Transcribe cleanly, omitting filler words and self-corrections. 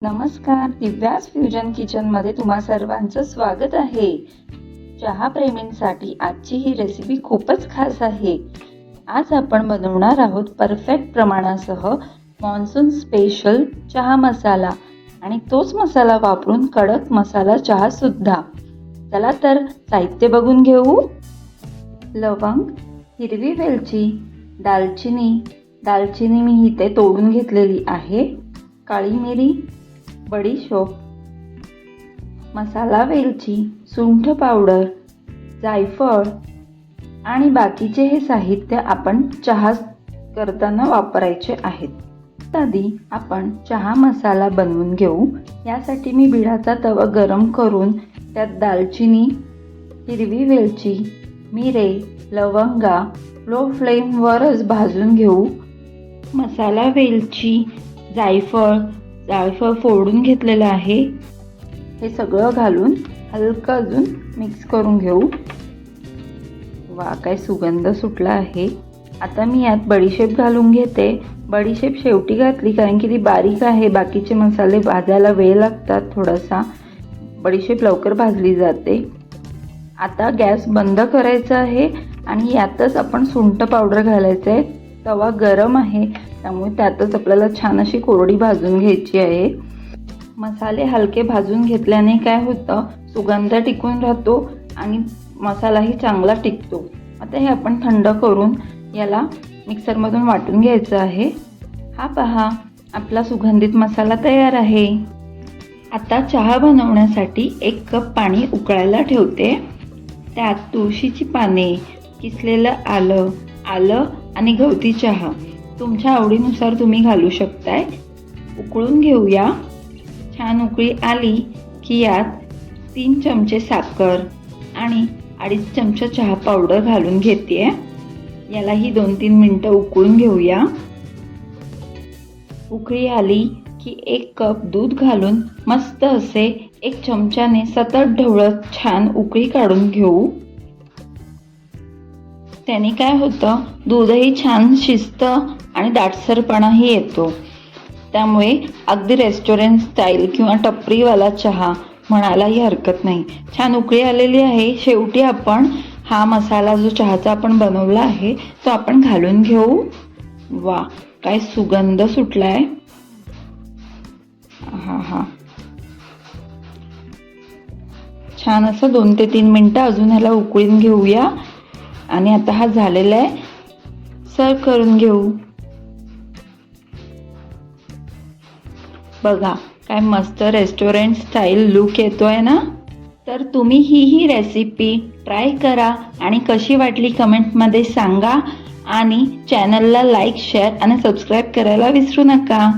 नमस्कार, दिव्यास फ्युजन किचनमध्ये तुम्हा सर्वांचं स्वागत आहे। चहा प्रेमींसाठी आजची ही रेसिपी खूपच खास आहे। आज आपण बनवणार आहोत परफेक्ट प्रमाणासह मॉन्सून स्पेशल चहा मसाला आणि तोच मसाला वापरून कडक मसाला चहा सुद्धा। चला तर साहित्य बघून घेऊ। लवंग, हिरवी वेलची, दालचिनी मी इथे तोडून घेतलेली आहे, काळी मिरी, बडीशोप, मसाला वेलची, सुंठ पावडर, जायफळ आणि बाकीचे हे साहित्य आपण चहा करताना वापरायचे आहेत। आधी आपण चहा मसाला बनवून घेऊ। यासाठी मी बिडाचा तवा गरम करून त्यात दालचिनी, हिरवी वेलची, मिरे, लवंगा लो फ्लेमवरच भाजून घेऊ। मसाला वेलची, जायफळ फोडून घेतलेलं आहे, हे सगळं घालून हलकं अजून मिक्स करून घेऊ। वा, काय सुगंध सुटला आहे। आता मी यात बडीशेप घालून घेते। बडीशेप शेवटी घातली कारण की ती बारीक आहे, बाकीचे मसाले भाजायला वेळ लागतात थोडासा, बडीशेप लवकर भाजली जाते। आता गॅस बंद करायचा आहे आणि यातच आपण सुंठ पावडर घालायचं आहे। तवा गरम आहे त्यामुळे त्यातच आपल्याला छान अशी कोरडी भाजून घ्यायची आहे। मसाले हलके भाजून घेतल्याने काय होतं, सुगंध टिकून राहतो आणि मसालाही चांगला टिकतो। आता हे आपण थंड करून याला मिक्सरमधून वाटून घ्यायचं आहे। हा पहा, आपला सुगंधित मसाला तयार आहे। आता चहा बनवण्यासाठी 1 कप पाणी उकळायला ठेवते। त्यात तुळशीची पाने, किसलेलं आलं आणि गवती चहा तुमच्या आवडीनुसार तुम्ही घालू शकताय। उकळून घेऊया। छान उकळी आली की यात 3 चमचे साखर आणि 2.5 चमचे चहा पावडर घालून घेते। यालाही 2-3 मिनिटं उकळून घेऊया। उकळी आली की 1 कप दूध घालून मस्त असे 1 चमच्याने सतत ढवळत छान उकळी काढून घेऊ। त्याने काय होतं, दूधही छान शिजतं आणि दाटसरपणाही येतो। त्यामुळे अगदी रेस्टॉरंट स्टाईल किंवा टपरीवाला चहा म्हणायलाही हरकत नाही। छान उकळी आलेली आहे। शेवटी आपण हा मसाला जो चहाचा आपण बनवला आहे तो आपण घालून घेऊ। वा, काय सुगंध सुटलाय। हा छान असं 2 ते 3 मिनिटं अजून ह्याला उकळून घेऊया आणि आता हा झालेला आहे, सर्व करून घेऊ। बघा, काय मस्त रेस्टॉरंट स्टाईल लुक येतोय ना। तर तुम्ही ही रेसिपी ट्राय करा आणि कशी वाटली कमेंटमध्ये सांगा आणि चॅनलला लाईक, शेअर आणि सबस्क्राईब करायला विसरू नका।